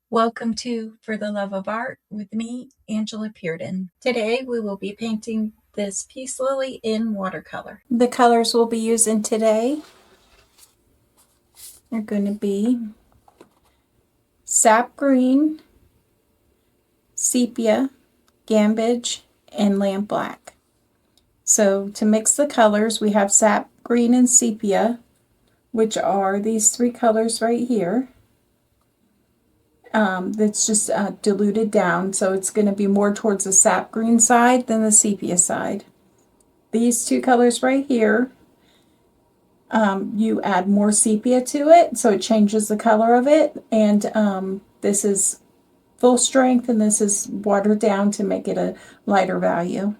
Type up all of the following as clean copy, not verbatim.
Welcome to For the Love of Art with me, Angela Pearden. Today we will be painting this Peace Lily in watercolor. The colors we'll be using today are going to be sap green, sepia, gamboge, and lamp black. So to mix the colors, we have sap green and sepia, which are these three colors right here. That's just diluted down, so it's going to be more towards the sap green side than the sepia side. These two colors right here, you add more sepia to it, so it changes the color of it, and this is full strength and this is watered down to make it a lighter value.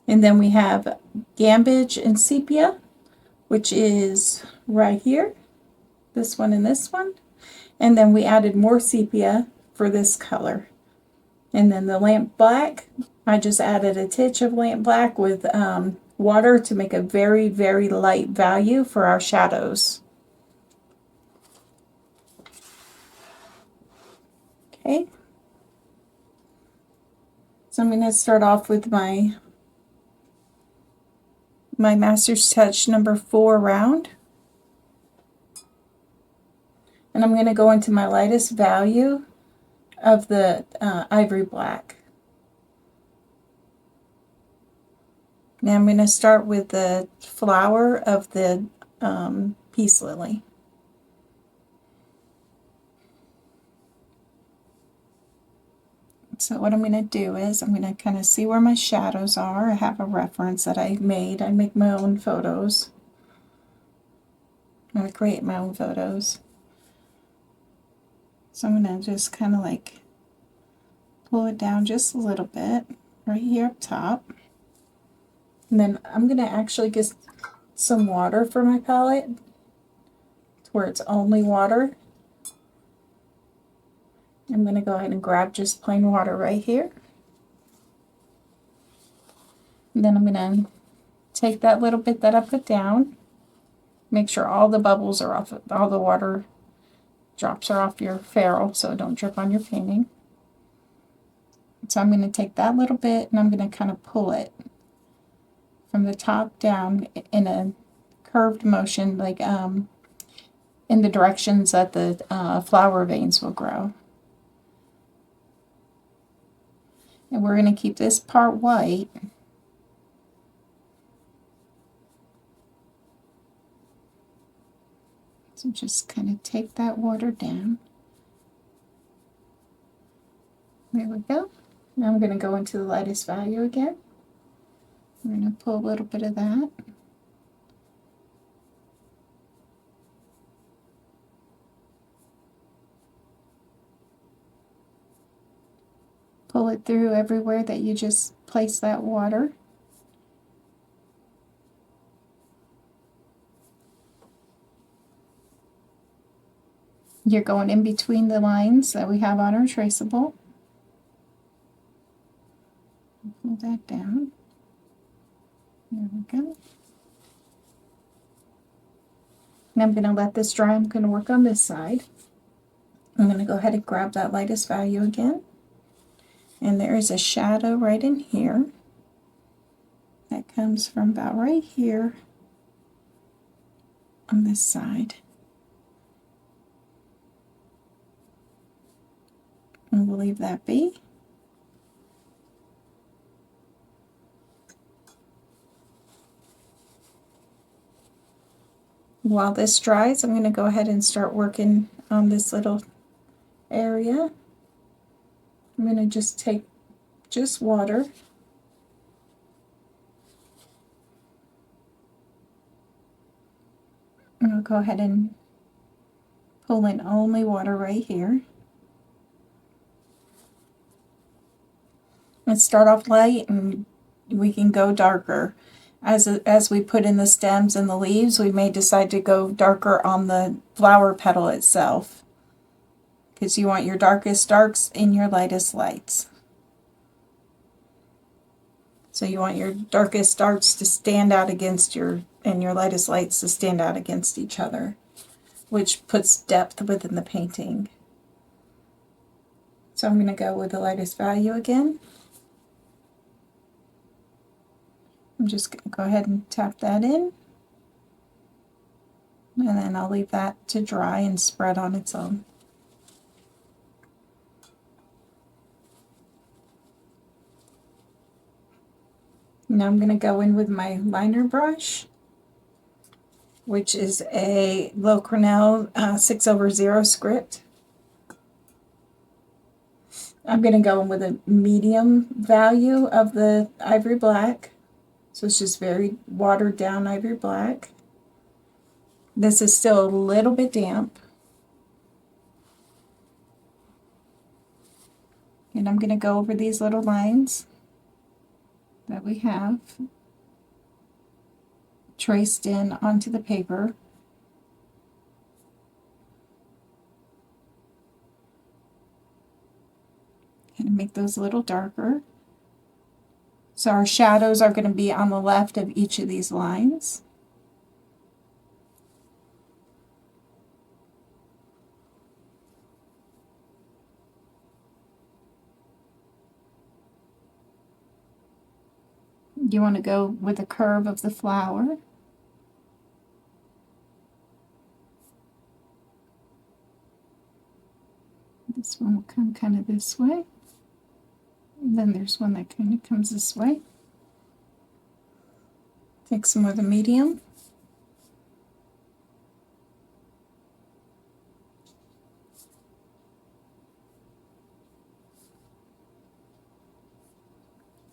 And then we have gamboge and sepia, which is right here, this one and this one. And then we added more sepia for this color. And then the lamp black, I just added a titch of lamp black with water to make a very, very light value for our shadows. Okay. So I'm going to start off with my Master's Touch number 4 round. And I'm going to go into my lightest value of the ivory black. Now I'm going to start with the flower of the Peace Lily. So what I'm going to do is I'm going to kind of see where my shadows are. I have a reference that I made. I make my own photos. I create my own photos. So I'm going to just kind of like pull it down just a little bit right here up top. And then I'm going to actually get some water for my palette to where it's only water. I'm going to go ahead and grab just plain water right here. And then I'm going to take that little bit that I put down, make sure all the bubbles are off, all the water drops are off your ferrule so it don't drip on your painting. So I'm going to take that little bit and I'm going to kind of pull it from the top down in a curved motion, like in the directions that the flower veins will grow. And we're going to keep this part white. So just kind of take that water down. There we go. Now I'm going to go into the lightest value again. We're going to pull a little bit of that. Pull it through everywhere that you just place that water. You're going in between the lines that we have on our traceable. Pull that down. There we go. And I'm going to let this dry. I'm going to work on this side. I'm going to go ahead and grab that lightest value again. And there is a shadow right in here that comes from about right here on this side. And we'll leave that be. While this dries, I'm going to go ahead and start working on this little area. I'm going to just take just water. And I'll go ahead and pull in only water right here. And start off light and we can go darker. As we put in the stems and the leaves, we may decide to go darker on the flower petal itself, because you want your darkest darks in your lightest lights. So you want your darkest darks to stand out against and your lightest lights to stand out against each other, which puts depth within the painting. So I'm going to go with the lightest value again. I'm just going to go ahead and tap that in. And then I'll leave that to dry and spread on its own. Now I'm going to go in with my liner brush, which is a Low Cornell 6/0 script. I'm going to go in with a medium value of the ivory black. So it's just very watered down ivory black. This is still a little bit damp. And I'm going to go over these little lines that we have traced in onto the paper. And make those a little darker. So our shadows are going to be on the left of each of these lines. You want to go with the curve of the flower. This one will come kind of this way. And then there's one that kind of comes this way. Take some more of the medium.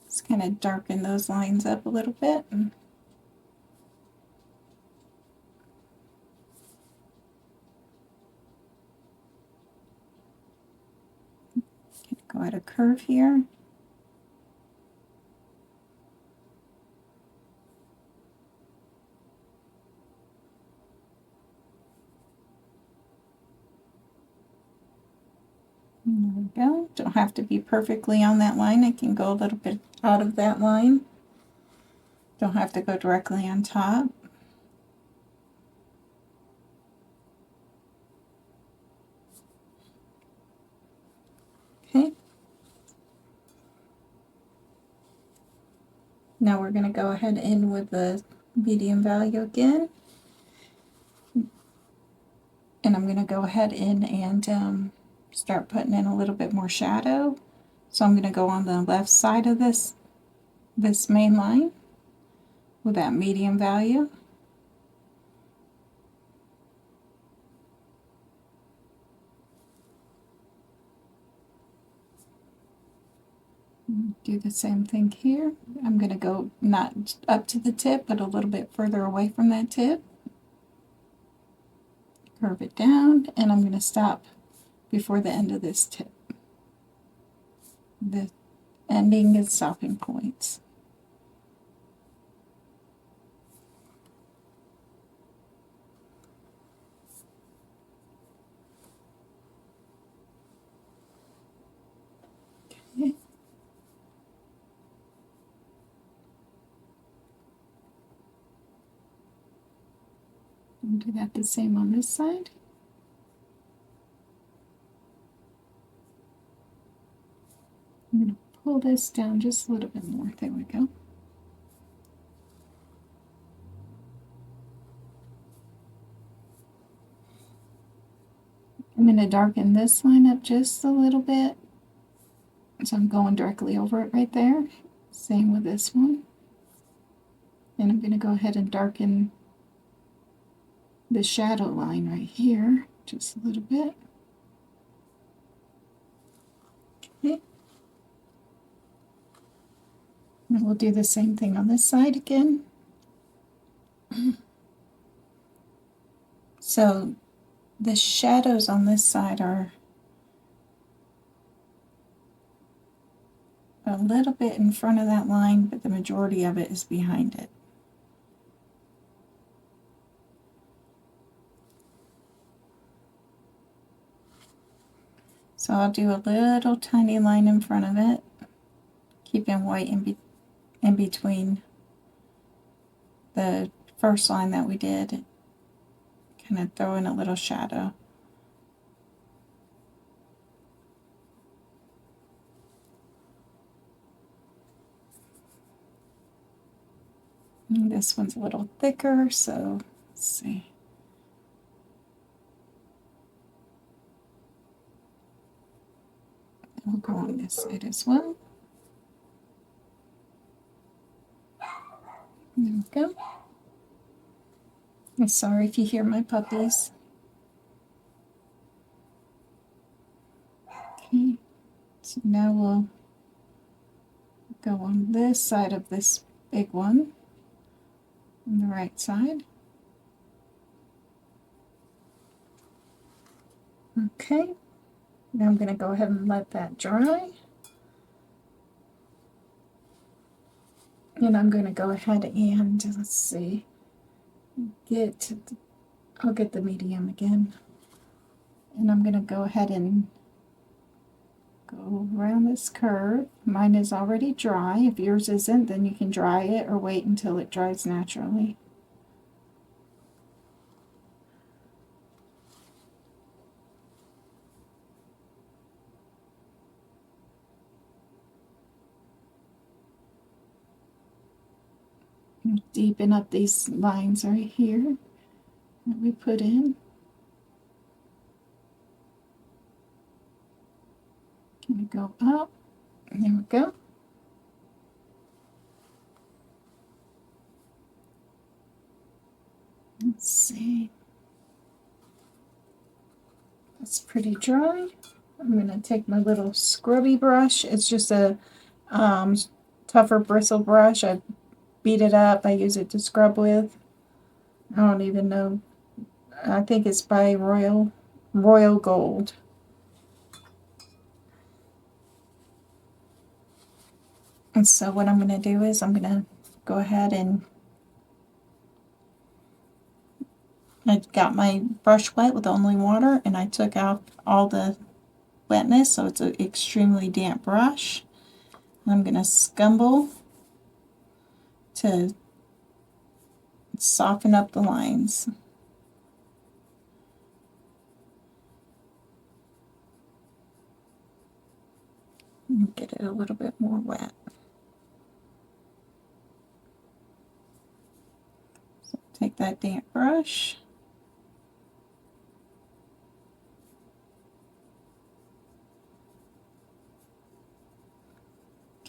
Just kind of darken those lines up a little bit. Go at a curve here. There we go. Don't have to be perfectly on that line. I can go a little bit out of that line. Don't have to go directly on top. Okay. Now we're going to go ahead in with the medium value again. And I'm going to go ahead in and start putting in a little bit more shadow. So I'm going to go on the left side of this main line with that medium value. Do the same thing here. I'm going to go not up to the tip, but a little bit further away from that tip. Curve it down, and I'm going to stop before the end of this tip. The ending is stopping points. Okay. And do that the same on this side. I'm going to pull this down just a little bit more. There we go. I'm going to darken this line up just a little bit. So I'm going directly over it right there. Same with this one. And I'm going to go ahead and darken the shadow line right here just a little bit. Okay. And we'll do the same thing on this side again. So the shadows on this side are a little bit in front of that line, but the majority of it is behind it. So I'll do a little tiny line in front of it, keeping white in between the first line that we did, kind of throw in a little shadow. And this one's a little thicker, so let's see. I'll go on this side as well. There we go. I'm sorry if you hear my puppies. Okay, so now we'll go on this side of this big one, on the right side. Okay, now I'm going to go ahead and let that dry. And I'm going to go ahead and, let's see, I'll get the medium again. And I'm going to go ahead and go around this curve. Mine is already dry. If yours isn't, then you can dry it or wait until it dries naturally. Deepen up these lines right here that we put in. Can we go up? There we go. Let's see. That's pretty dry. I'm going to take my little scrubby brush. It's just a tougher bristle brush. I beat it up. I use it to scrub with. I don't even know. I think it's by Royal Gold. And so what I'm going to do is I'm going to go ahead and I got my brush wet with only water, and I took out all the wetness, so it's an extremely damp brush. I'm going to scumble to soften up the lines. And get it a little bit more wet. So take that damp brush.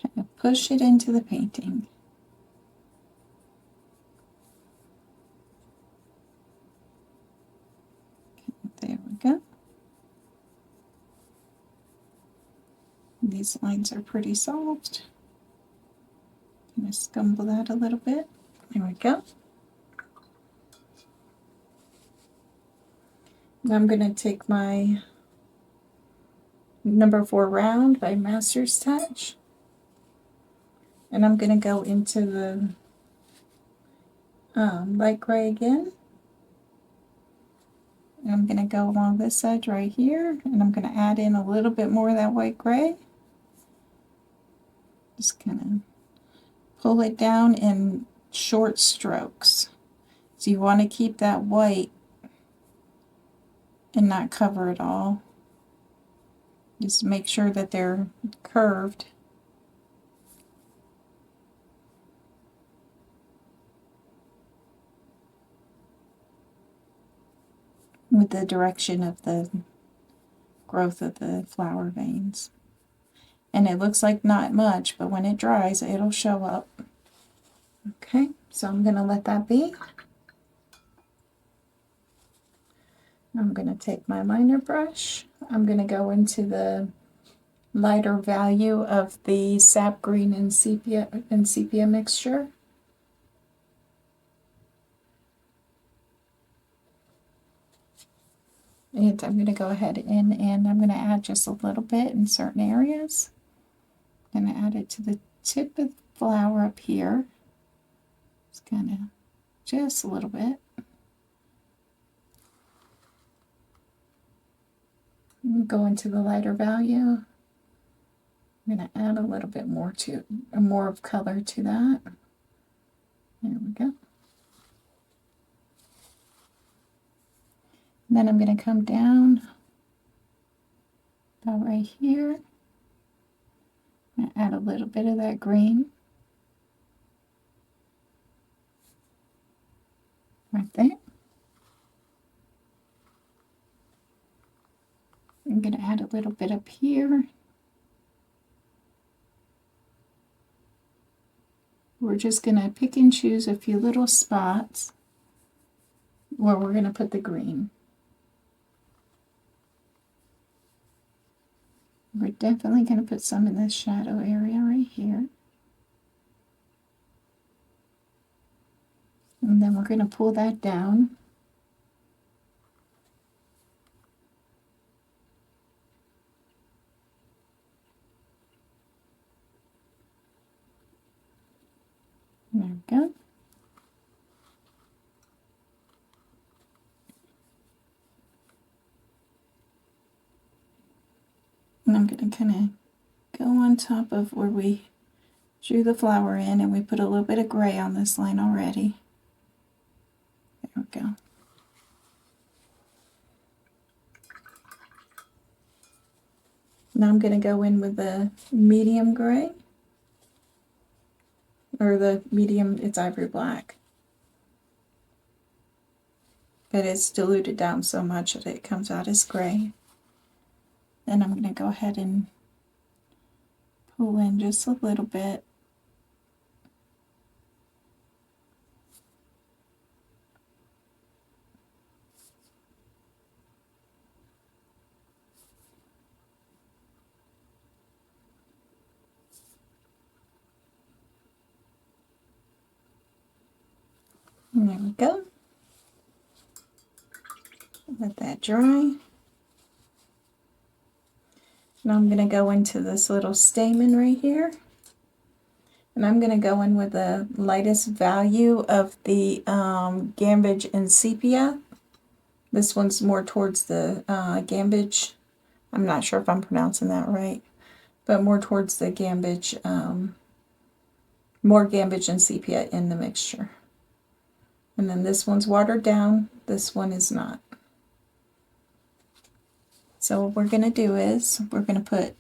Kind of push it into the painting. There we go. These lines are pretty soft. I'm going to scumble that a little bit. There we go. Now I'm going to take my number 4 round by Master's Touch, and I'm going to go into the light gray again. And I'm going to go along this edge right here, and I'm going to add in a little bit more of that white gray. Just kind of pull it down in short strokes. So you want to keep that white and not cover it all. Just make sure that they're curved. With the direction of the growth of the flower veins. And it looks like not much, but when it dries, it'll show up. Okay, so I'm going to let that be. I'm going to take my liner brush. I'm going to go into the lighter value of the sap green and sepia mixture. And I'm going to go ahead and I'm going to add just a little bit in certain areas. I'm going to add it to the tip of the flower up here. Just kind of, just a little bit. Go into the lighter value. I'm going to add a little bit more of color to that. There we go. And then I'm going to come down about right here. I'm going to add a little bit of that green. right there. I'm going to add a little bit up here. We're just going to pick and choose a few little spots where we're going to put the green. We're definitely going to put some in this shadow area right here. And then we're going to pull that down. There we go. And I'm going to kind of go on top of where we drew the flower in, and we put a little bit of gray on this line already. There we go. Now I'm going to go in with the medium gray, or the medium, it's ivory black. But it's diluted down so much that it comes out as gray. Then I'm going to go ahead and pull in just a little bit. And there we go. Let that dry. Now I'm going to go into this little stamen right here. And I'm going to go in with the lightest value of the Gambage and Sepia. This one's more towards the Gambage. I'm not sure if I'm pronouncing that right, but more towards the Gambage, more Gambage and Sepia in the mixture. And then this one's watered down, this one is not. So what we're going to do is we're going to put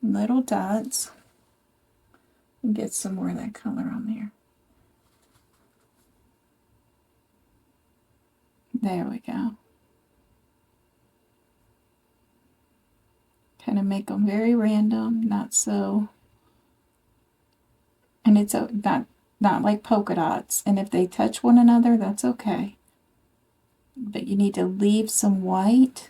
little dots and get some more of that color on there. There we go. Kind of make them very random, not so, and it's not like polka dots, and if they touch one another, that's okay. But you need to leave some white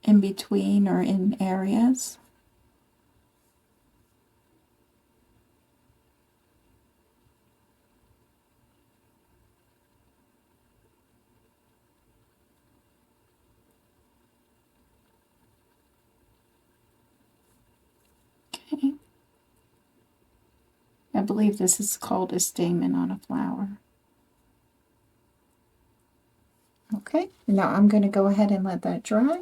in between or in areas. Okay. I believe this is called a stamen on a flower. Okay, now I'm going to go ahead and let that dry.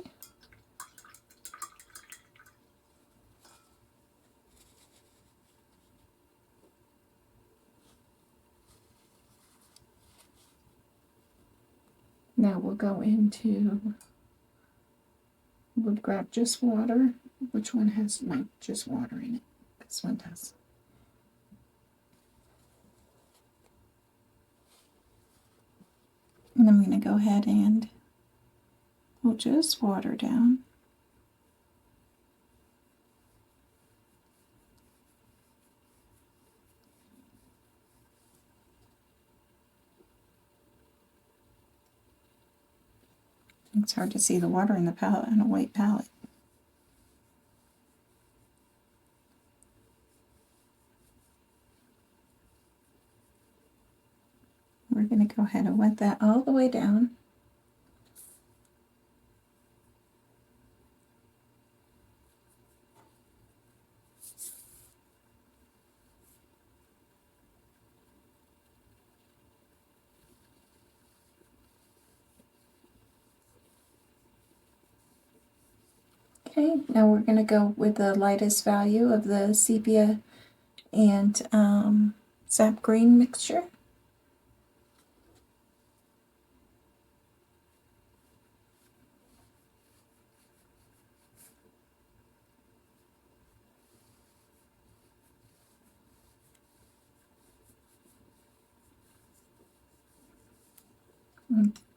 Now we'll go into, we'll grab just water. Which one has just water in it? This one does. And I'm going to go ahead and pull just water down. It's hard to see the water in the palette on a white palette. We're going to go ahead and wet that all the way down. Okay, now we're going to go with the lightest value of the sepia and sap green mixture.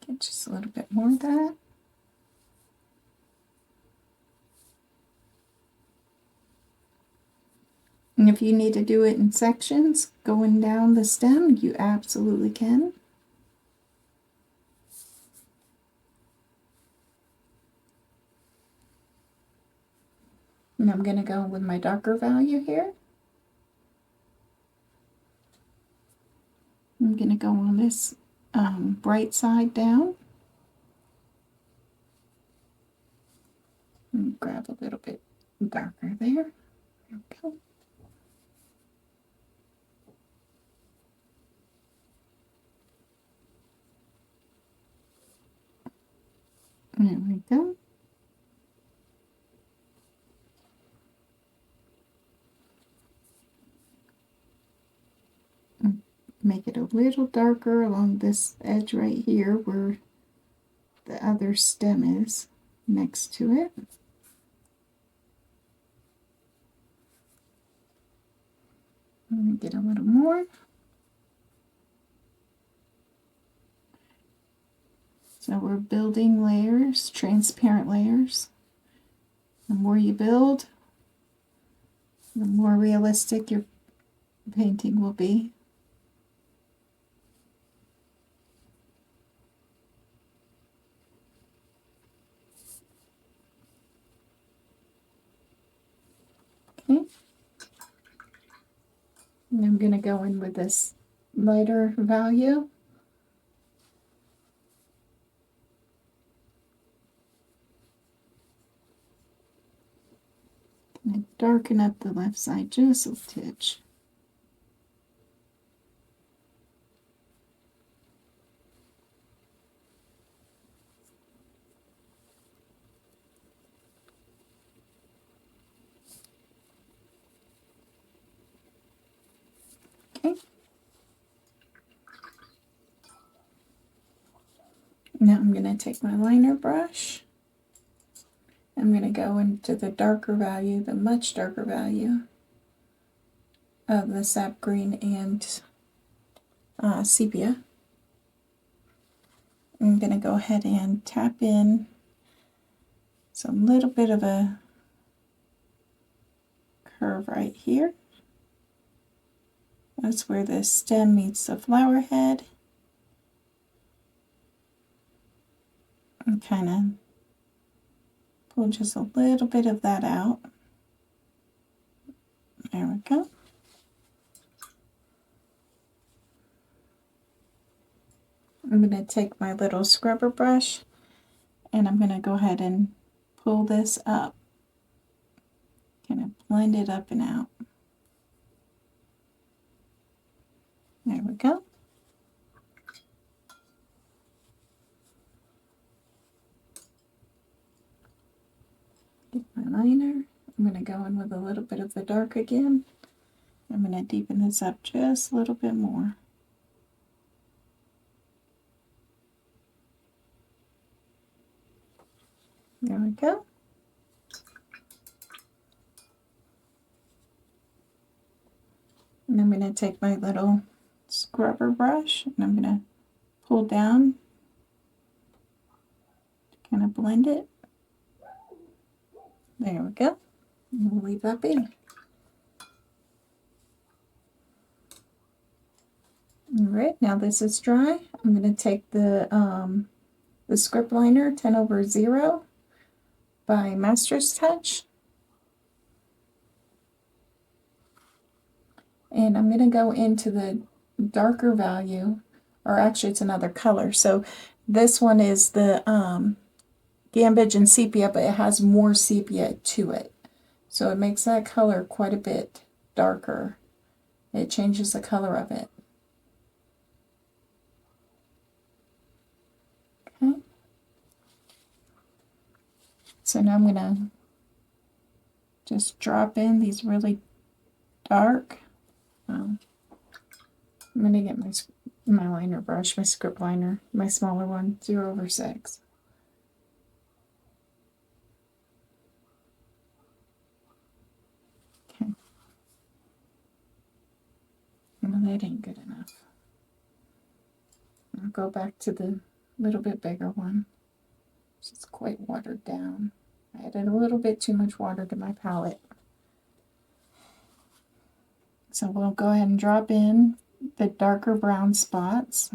Get just a little bit more of that. And if you need to do it in sections going down the stem, you absolutely can. And I'm going to go with my darker value here. I'm going to go on this bright side down. And grab a little bit darker there. There we go. There we go. Make it a little darker along this edge right here where the other stem is next to it. Get a little more. So we're building layers, transparent layers. The more you build, the more realistic your painting will be. Okay. And I'm going to go in with this lighter value. And darken up the left side just a titch. Okay. Now I'm going to take my liner brush. I'm going to go into the darker value, the much darker value of the sap green and sepia. I'm going to go ahead and tap in some little bit of a curve right here. That's where the stem meets the flower head. And kind of pull just a little bit of that out. There we go. I'm going to take my little scrubber brush and I'm going to go ahead and pull this up. Kind of blend it up and out. There we go. Get my liner. I'm going to go in with a little bit of the dark again. I'm going to deepen this up just a little bit more. There we go. And I'm going to take my little scrubber brush and I'm going to pull down to kind of blend it. There we go. And we'll leave that be. Alright, now this is dry. I'm going to take the script liner 10/0 by Master's Touch. And I'm going to go into the darker value, or actually it's another color. So this one is the Gambage and Sepia, but it has more sepia to it. So it makes that color quite a bit darker. It changes the color of it. Okay. So now I'm going to just drop in these really dark. I'm going to get my liner brush, my script liner, my smaller one, 0/6. Okay. No, that ain't good enough. I'll go back to the little bit bigger one. It's quite watered down. I added a little bit too much water to my palette. So we'll go ahead and drop in the darker brown spots.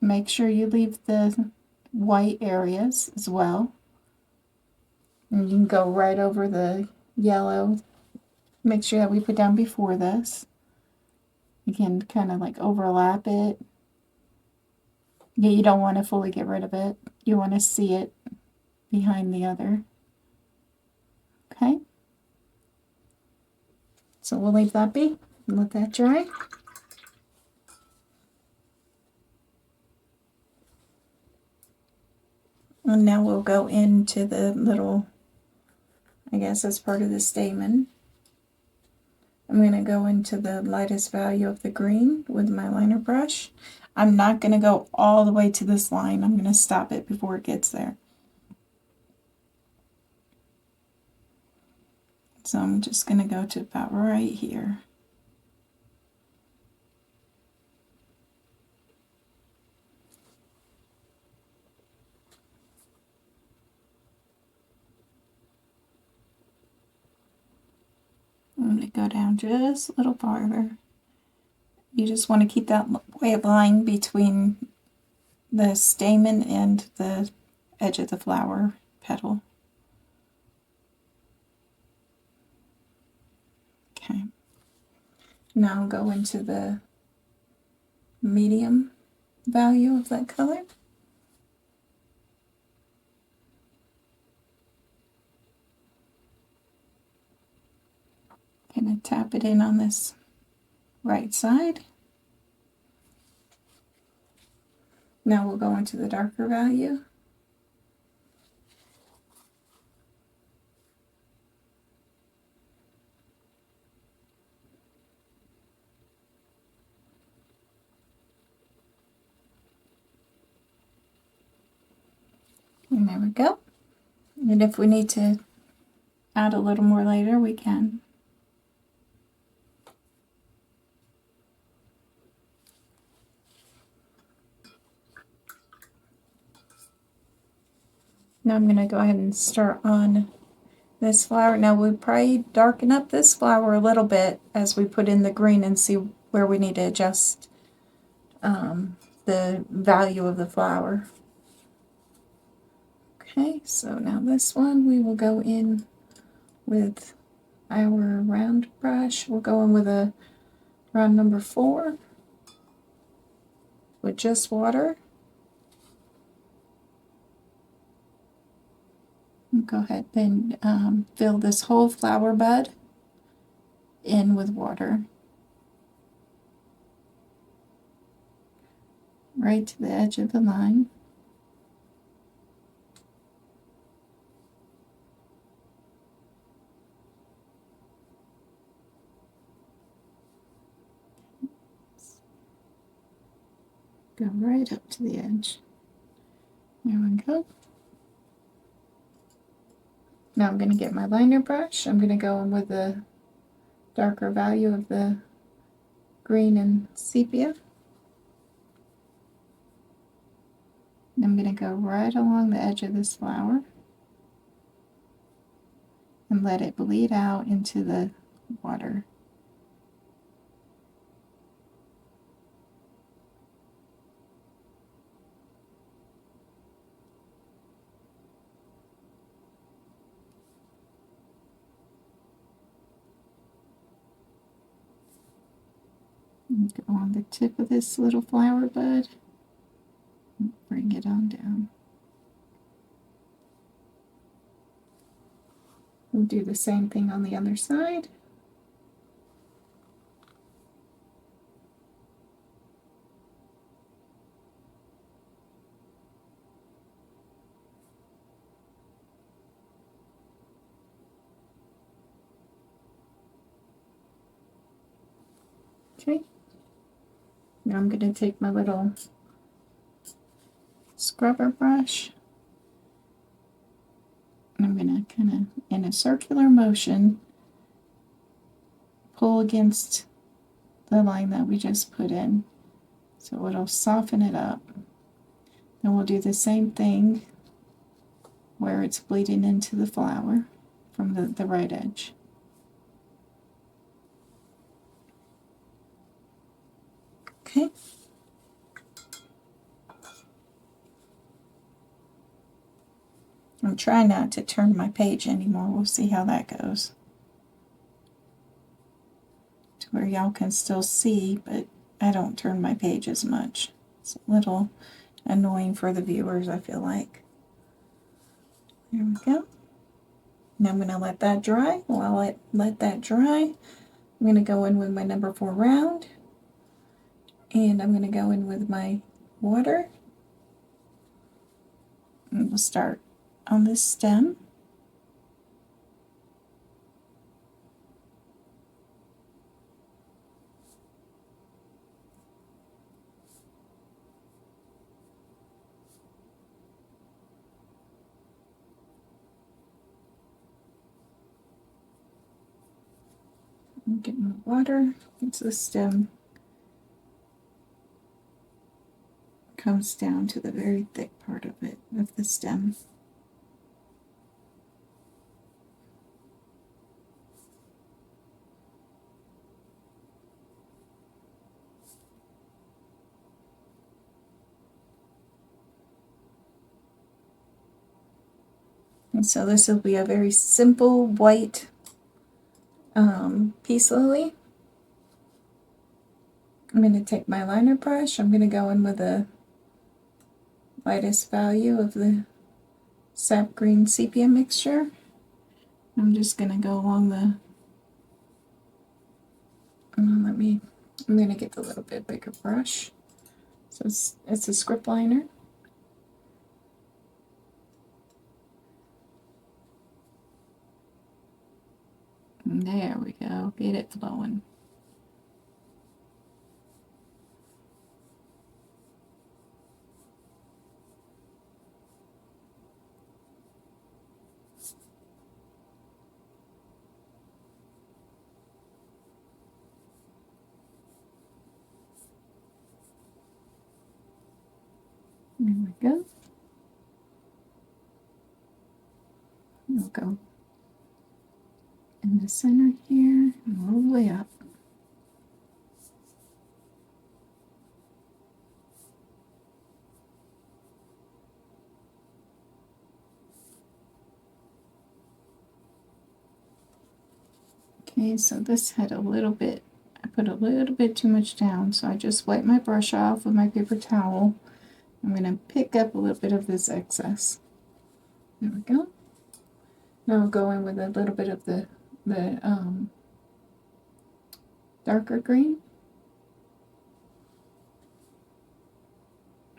Make sure you leave the white areas as well. And you can go right over the yellow. Make sure that we put down before this. You can kind of like overlap it. Yeah, you don't want to fully get rid of it. You want to see it behind the other. Okay. So we'll leave that be and let that dry. And now we'll go into the little, I guess that's part of the stamen. I'm going to go into the lightest value of the green with my liner brush. I'm not going to go all the way to this line. I'm going to stop it before it gets there. So I'm just going to go to about right here. I'm going to go down just a little farther. You just want to keep that white line between the stamen and the edge of the flower petal. Okay. Now I'll go into the medium value of that color. Gonna tap it in on this right side. Now we'll go into the darker value. And there we go. And if we need to add a little more later, we can. Now I'm going to go ahead and start on this flower. Now we'll probably darken up this flower a little bit as we put in the green and see where we need to adjust the value of the flower. Okay, so now this one we will go in with our round brush. We'll go in with a round number 4 with just water. And go ahead and fill this whole flower bud in with water. Right to the edge of the line. Go right up to the edge. There we go. Now I'm going to get my liner brush. I'm going to go in with the darker value of the green and sepia. And I'm going to go right along the edge of this flower and let it bleed out into the water. And go on the tip of this little flower bud and bring it on down. We'll do the same thing on the other side. Okay. Now I'm going to take my little scrubber brush and I'm going to kind of, in a circular motion, pull against the line that we just put in. So it'll soften it up. Then we'll do the same thing where it's bleeding into the flower from the right edge. Okay. I'm trying not to turn my page anymore. We'll see how that goes. To where y'all can still see, but I don't turn my page as much. It's a little annoying for the viewers, I feel like. There we go. Now I'm going to let that dry. While I let that dry, I'm going to go in with my number 4 round. And I'm going to go in with my water. And we'll start on this stem. Get my water. It's the stem comes down to the very thick part of it, of the stem. And so this will be a very simple white peace lily. I'm going to take my liner brush. I'm going to go in with the lightest value of the sap green sepia mixture. I'm just going to go along the, I'm going to get the little bit bigger brush. So it's a script liner. And there we go, get it flowing. There we go. We'll go in the center here and all the way up. Okay, so this had a little bit, I put a little bit too much down, so I just wiped my brush off with my paper towel. I'm going to pick up a little bit of this excess. There we go. Now I'll go in with a little bit of the darker green.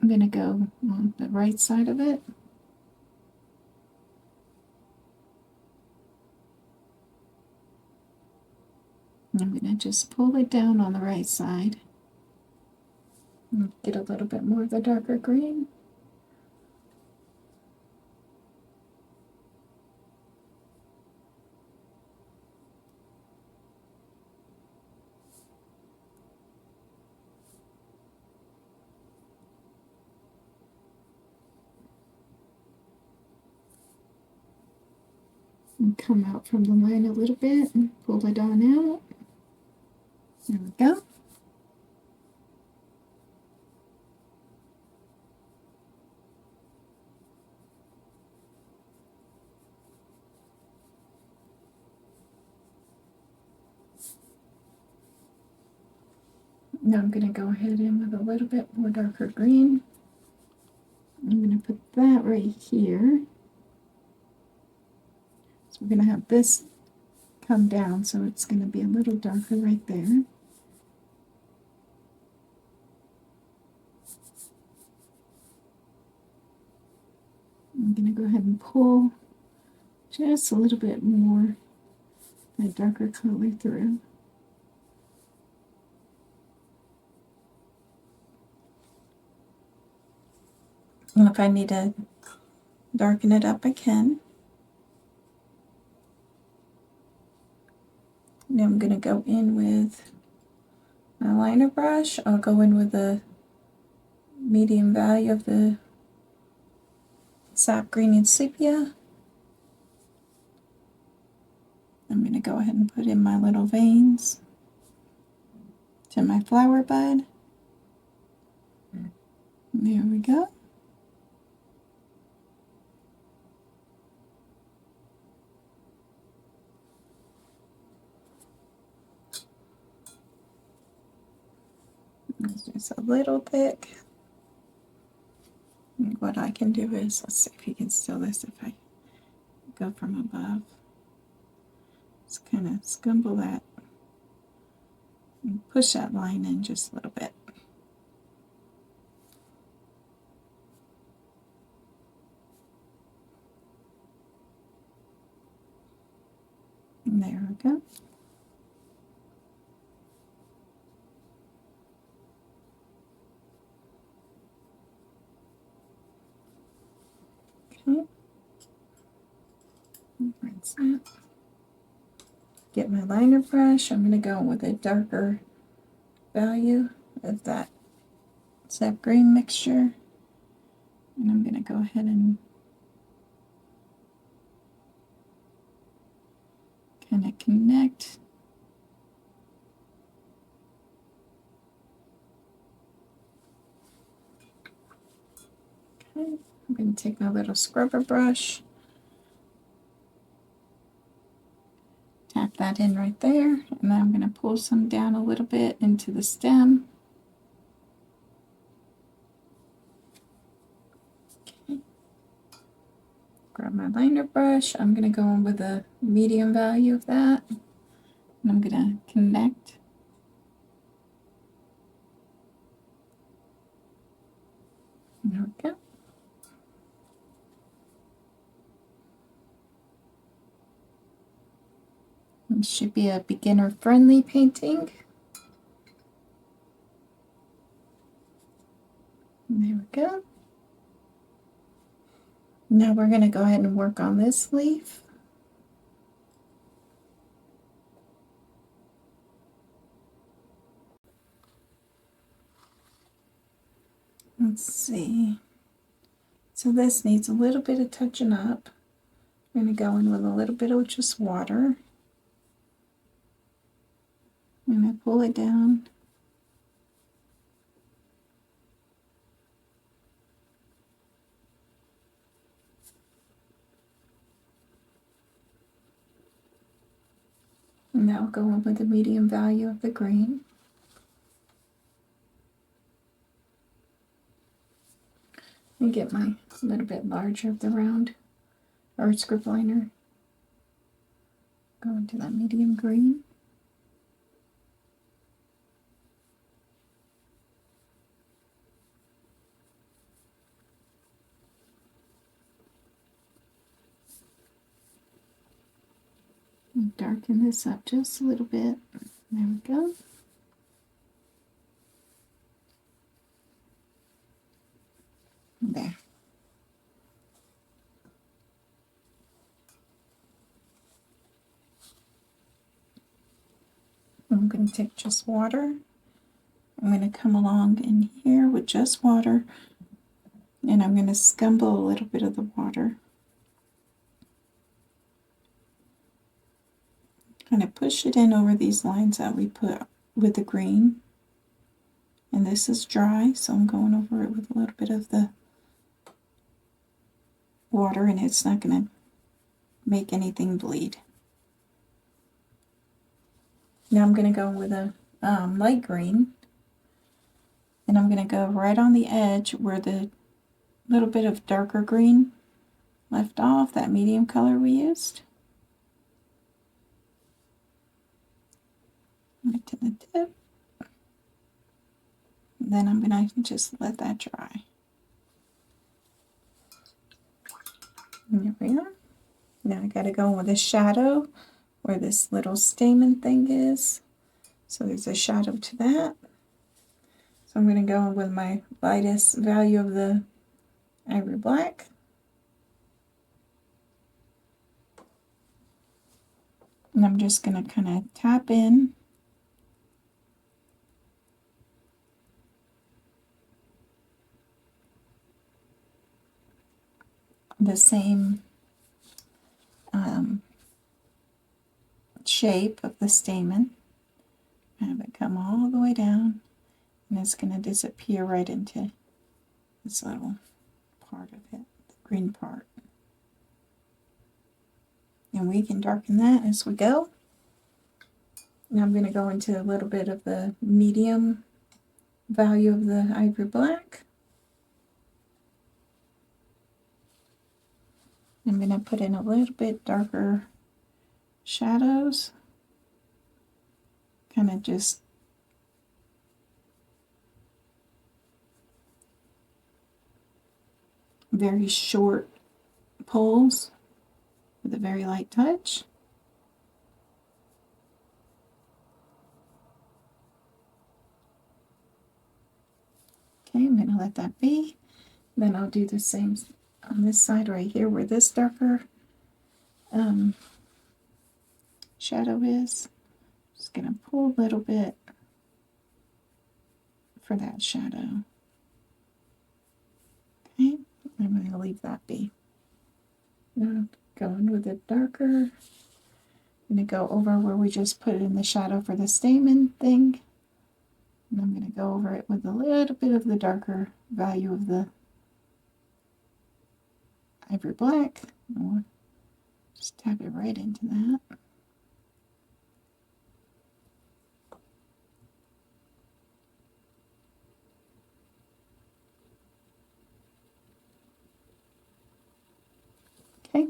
I'm going to go on the right side of it. And I'm going to just pull it down on the right side. And get a little bit more of the darker green. And come out from the line a little bit and pull it on out. There we go. Now I'm going to go ahead in with a little bit more darker green. I'm going to put that right here. So we're going to have this come down, so it's going to be a little darker right there. I'm going to go ahead and pull just a little bit more that darker color through. And if I need to darken it up, I can. Now I'm going to go in with my liner brush. I'll go in with the medium value of the sap green and sepia. I'm going to go ahead and put in my little veins to my flower bud. There we go. It's just a little thick. And what I can do is, let's see if you can still this if I go from above. Just kind of scumble that and push that line in just a little bit. And there we go. Okay. Rinse that. Get my liner brush. I'm going to go with a darker value of that sap green mixture. And I'm going to go ahead and kind of connect. Okay, I'm going to take my little scrubber brush, tap that in right there, and then I'm going to pull some down a little bit into the stem. Okay. Grab my liner brush. I'm going to go in with a medium value of that, and I'm going to connect. There we go. It should be a beginner-friendly painting. And there we go. Now we're going to go ahead and work on this leaf. Let's see. So this needs a little bit of touching up. I'm going to go in with a little bit of just water. I'm going to pull it down. And that will go in with the medium value of the green. And get my little bit larger of the round or script liner. Go into that medium green. And darken this up just a little bit. There we go. There. I'm going to take just water. I'm going to come along in here with just water, and I'm going to scumble a little bit of the water. Kind of push it in over these lines that we put with the green. And this is dry, so I'm going over it with a little bit of the water, and it's not going to make anything bleed. Now I'm going to go with a light green, and I'm going to go right on the edge where the little bit of darker green left off, that medium color we used. Right to the tip. And then I'm going to just let that dry. And there we are. Now I got to go with a shadow where this little stamen thing is. So there's a shadow to that. So I'm going to go in with my lightest value of the ivory black. And I'm just going to kind of tap in. the same shape of the stamen. Have it come all the way down, and it's going to disappear right into this little part of it, the green part. And we can darken that as we go. Now I'm going to go into a little bit of the medium value of the ivory black. I'm going to put in a little bit darker shadows, kind of just very short pulls with a very light touch. Okay, I'm going to let that be. Then I'll do the same on this side right here where this darker shadow is. Just going to pull a little bit for that shadow. Okay, I'm going to leave that be. Now going with the darker, I'm going to go over where we just put in the shadow for the stamen thing. And I'm going to go over it with a little bit of the darker value of the ivory black. I'll just tap it right into that. Okay.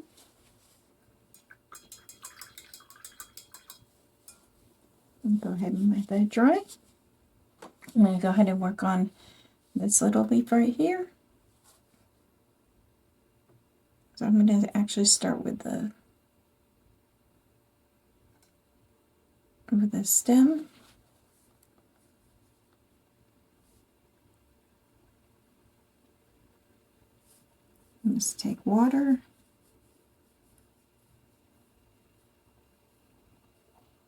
I'll go ahead and let that dry. I'm going to go ahead and work on this little leaf right here. So I'm going to actually start with the stem. Just take water,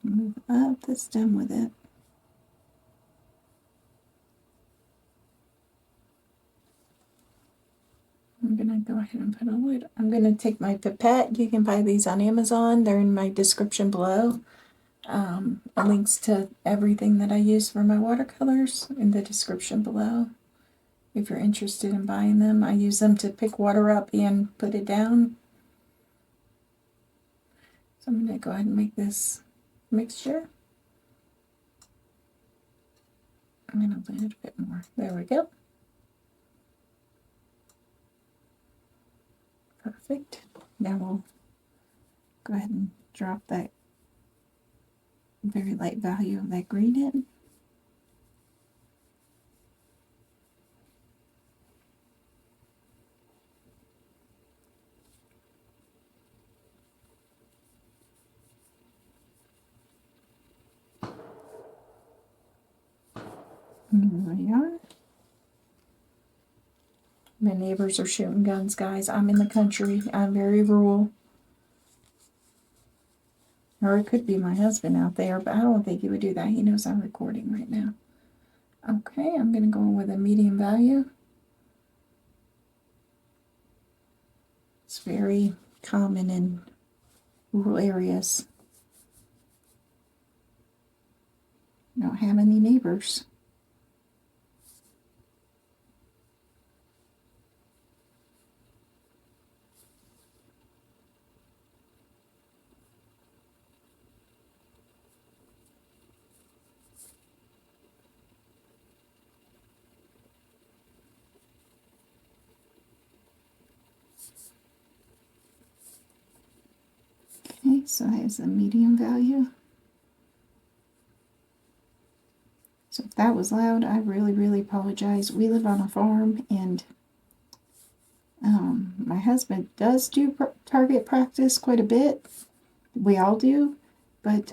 move up the stem with it. I'm going to go ahead and put a lid. I'm going to take my pipette. You can buy these on Amazon. They're in my description below. Links to everything that I use for my watercolors in the description below. If you're interested in buying them, I use them to pick water up and put it down. So I'm going to go ahead and make this mixture. I'm going to add a bit more. There we go. Perfect. Now we'll go ahead and drop that very light value of that green in. And there we are. My neighbors are shooting guns, guys. I'm in the country. I'm very rural. Or it could be my husband out there, but I don't think he would do that. He knows I'm recording right now. Okay, I'm going to go with a medium value. It's very common in rural areas. Don't have any neighbors. Okay, so here's the medium value. So if that was loud, I really apologize. We live on a farm, and my husband does do target practice quite a bit. We all do, but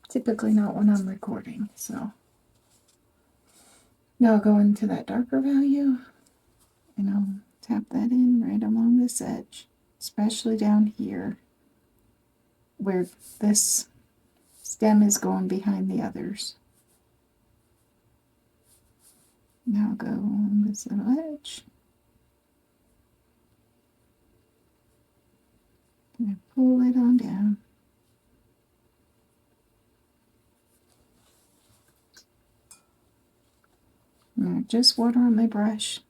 typically not when I'm recording. So now I'll go into that darker value, and I'll tap that in right along this edge, especially down here where this stem is going behind the others. Now I'll go on this little edge. And pull it on down. And just water on my brush.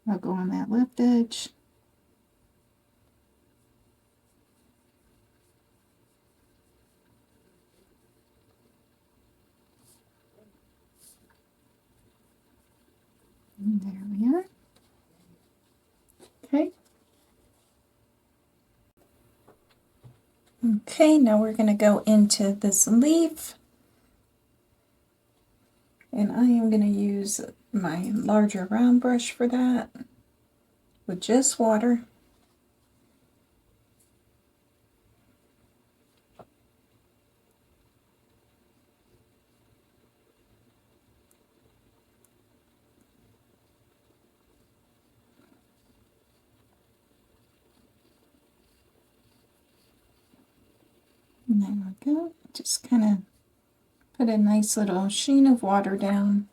I'll go on that left edge. And there we are. Okay. Okay, now we're going to go into this leaf. And I am going to use my larger round brush for that with just water. And there we go. Just kind of put a nice little sheen of water down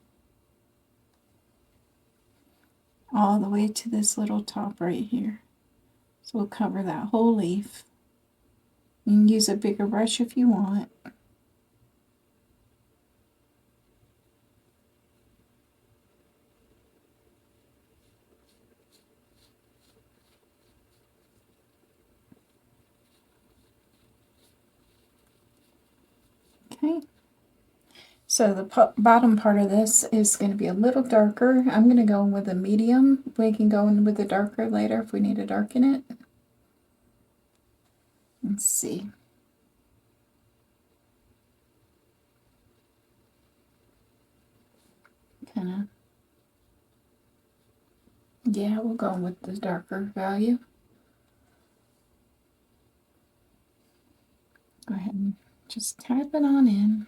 all the way to this little top right here. So we'll cover that whole leaf. You can use a bigger brush if you want. Okay. So the bottom part of this is going to be a little darker. I'm going to go in with a medium. We can go in with a darker later if we need to darken it. Let's see. Kind of, yeah, we'll go in with the darker value. Go ahead and just tap it on in.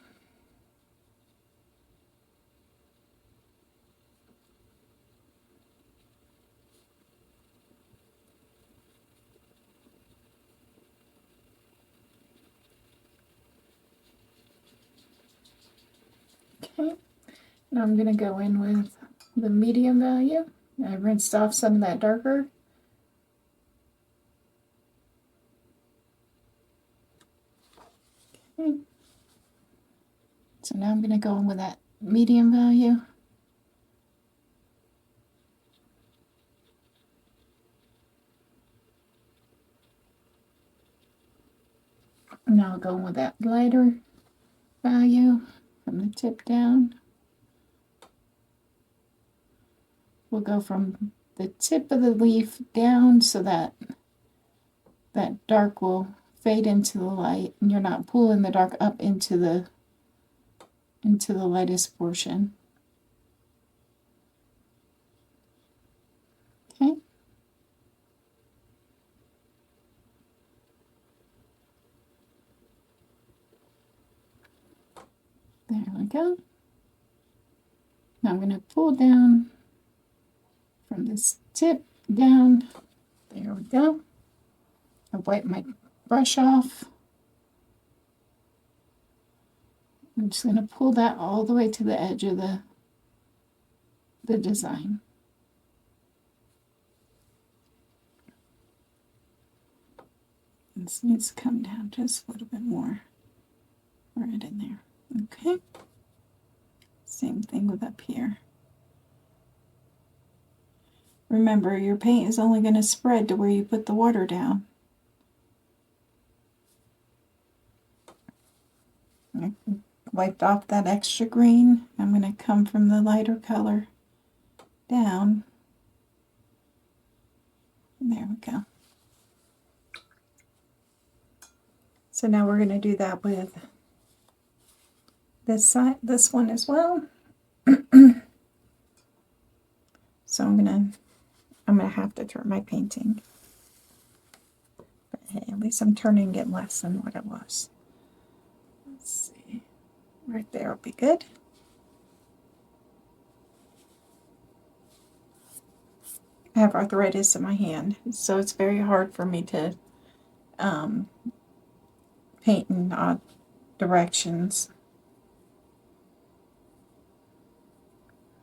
Okay, now I'm going to go in with the medium value. I rinsed off some of that darker. Okay. So now I'm going to go in with that medium value. Now I'll go in with that lighter value from the tip down. We'll go from the tip of the leaf down so that that dark will fade into the light and you're not pulling the dark up into the lightest portion. Okay. There we go. Now I'm going to pull down from this tip down. There we go. I wipe my brush off. I'm just going to pull that all the way to the edge of the design. This needs to come down just a little bit more. Right in there. Okay. Same thing with up here. Remember, your paint is only going to spread to where you put the water down. I wiped off that extra green. I'm going to come from the lighter color down. And there we go. So now we're going to do that with this side, this one as well. So I'm gonna have to turn my painting. But hey, at least I'm turning it less than what it was. Let's see. Right there will be good. I have arthritis in my hand, so it's very hard for me to paint in odd directions.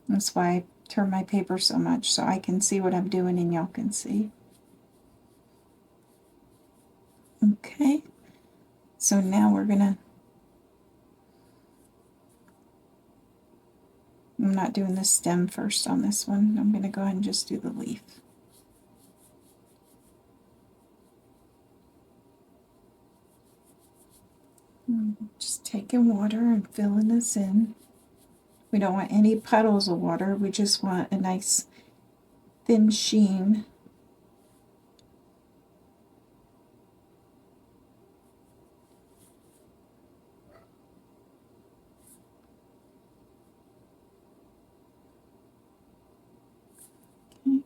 That's why I turn my paper so much, so I can see what I'm doing and y'all can see. Okay, so now I'm not doing the stem first on this one. I'm gonna go ahead and just do the leaf. Just taking water and filling this in. We don't want any puddles of water. We just want a nice thin sheen. Okay.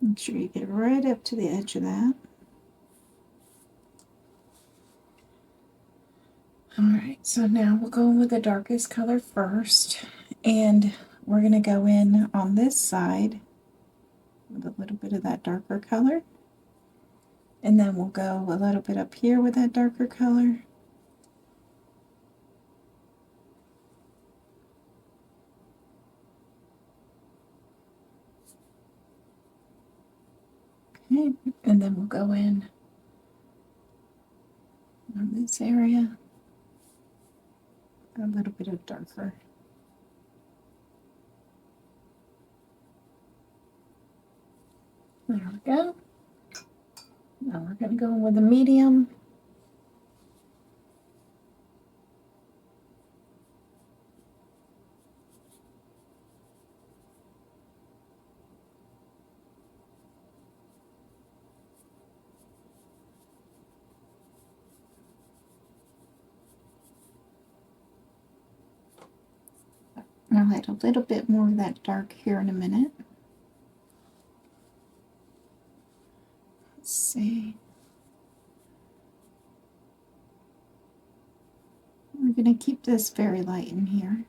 Make sure you get right up to the edge of that. Alright, so now we'll go in with the darkest color first, and we're going to go in on this side with a little bit of that darker color, and then we'll go a little bit up here with that darker color. Okay, and then we'll go in on this area, a little bit of darker. There we go. Now we're going to go in with a medium. I'll add a little bit more of that dark here in a minute. Let's see. We're going to keep this very light in here.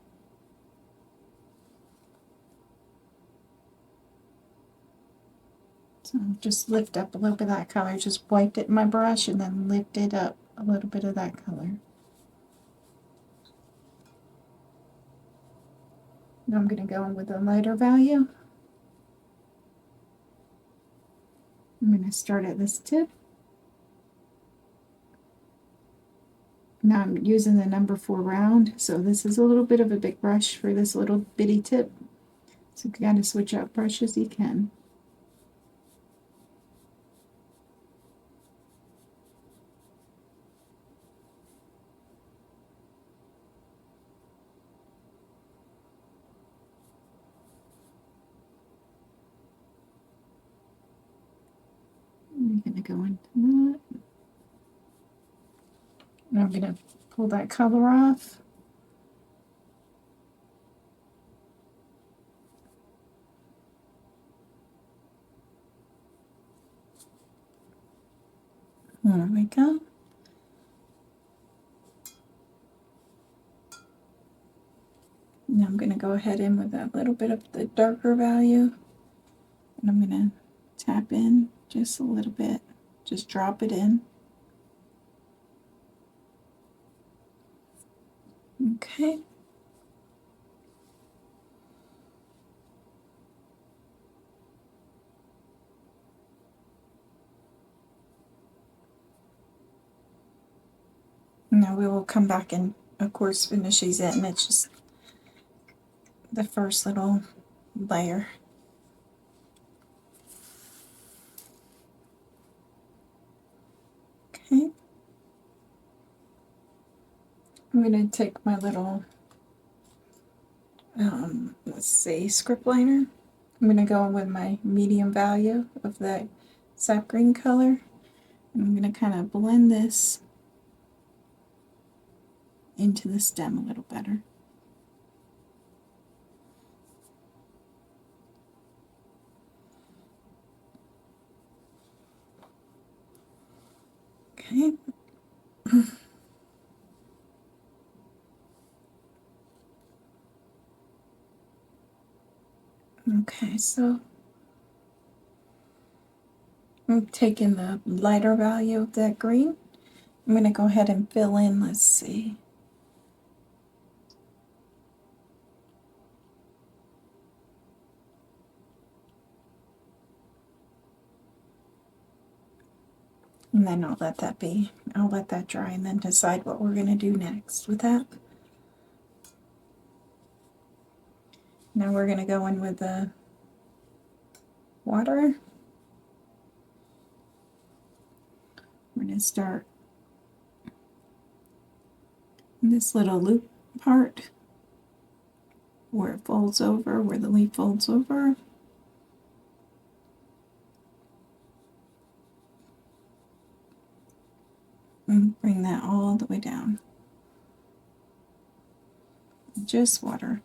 So just lift up a little bit of that color. Just wiped it in my brush and then lifted up a little bit of that color. Now I'm going to go in with a lighter value. I'm going to start at this tip. Now I'm using the number 4 round, so this is a little bit of a big brush for this little bitty tip. So you got to switch out brushes you can. I'm going to go into that. And I'm going to pull that color off. There we go. Now I'm going to go ahead in with that little bit of the darker value. And I'm going to tap in just a little bit. Just drop it in. Okay. Now we will come back and, of course, finish these in. It's just the first little layer. Okay. I'm going to take my little, let's see, script liner. I'm going to go in with my medium value of that sap green color. And I'm going to kind of blend this into the stem a little better. Okay. Okay, so I'm taking the lighter value of that green. I'm going to go ahead and fill in, let's see. And then I'll let that be. I'll let that dry and then decide what we're going to do next with that. Now we're going to go in with the water. We're going to start this little loop part where it folds over, where the leaf folds over. And bring that all the way down. Just water.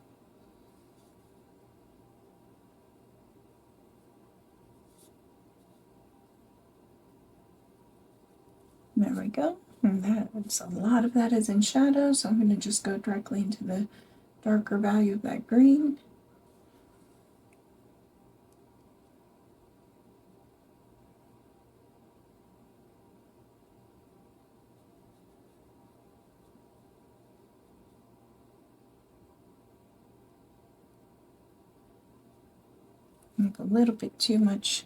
There we go. And that's a lot of that is in shadow, so I'm going to just go directly into the darker value of that green. I have a little bit too much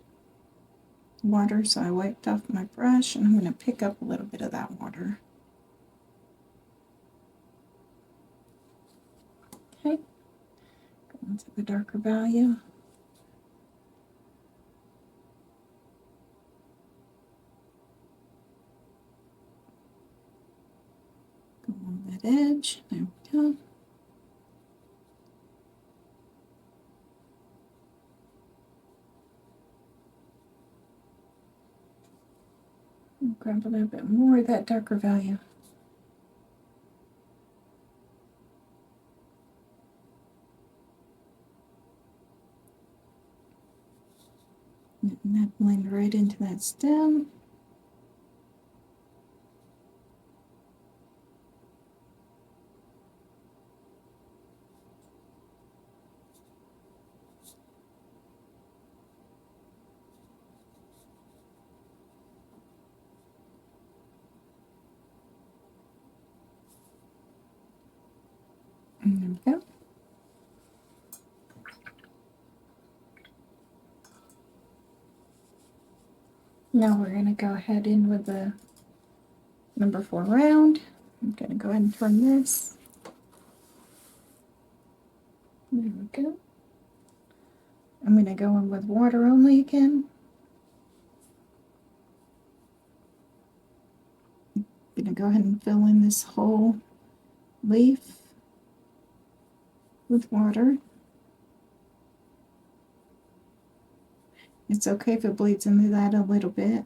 water, so I wiped off my brush, and I'm going to pick up a little bit of that water. Okay, go into the darker value. Go on that edge. There we go. And grab a little bit more of that darker value. And that blend right into that stem. And there we go. Now we're going to go ahead in with the number 4 round. I'm going to go ahead and turn this. There we go. I'm going to go in with water only again. I'm going to go ahead and fill in this whole leaf with water. It's okay if it bleeds into that a little bit.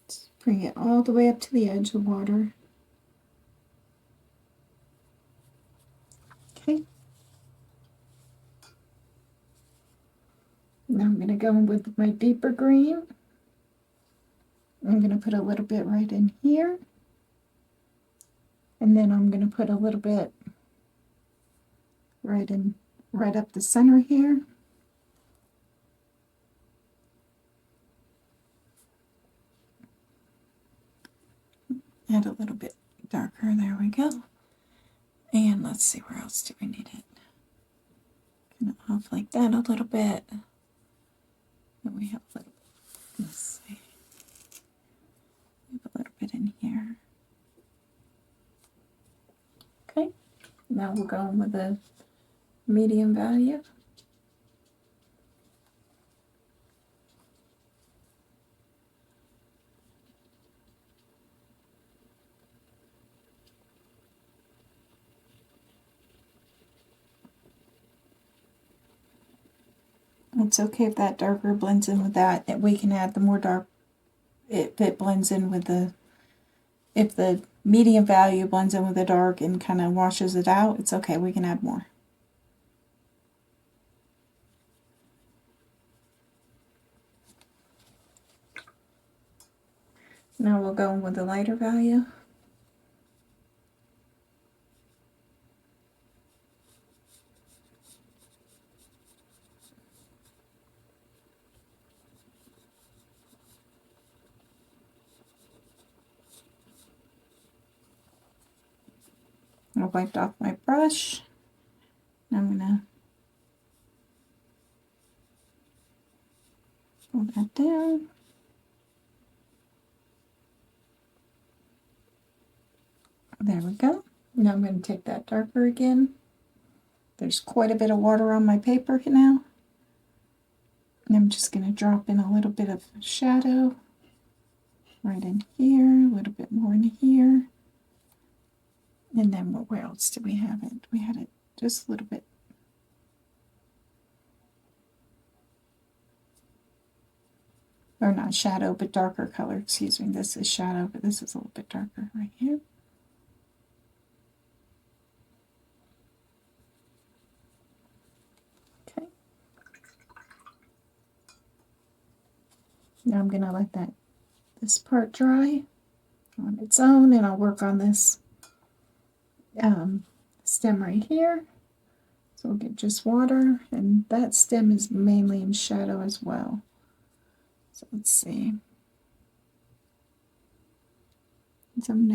Let's bring it all the way up to the edge of water. Okay. Now I'm going to go in with my deeper green. I'm going to put a little bit right in here. And then I'm going to put a little bit right up the center here. Add a little bit darker. There we go. And let's see, where else do we need it? Kind of off like that a little bit. And we have a little bit, let's see. We have a little bit in here. Okay. Now we'll go in with the medium value. It's okay if that darker blends in with that. We can add the more dark if it blends in with the, if the medium value blends in with the dark and kind of washes it out, it's okay, we can add more. Now we'll go in with the lighter value. I wiped off my brush. I'm gonna pull that down. There we go. Now I'm going to take that darker again. There's quite a bit of water on my paper now. And I'm just going to drop in a little bit of shadow right in here, a little bit more in here. And then where else do we have it? We had it just a little bit. Or not shadow, but darker color. Excuse me. This is shadow, but this is a little bit darker right here. Okay. Now I'm going to let this part dry on its own, and I'll work on this stem right here. So we'll get just water, and that stem is mainly in shadow as well. So let's see. So I'm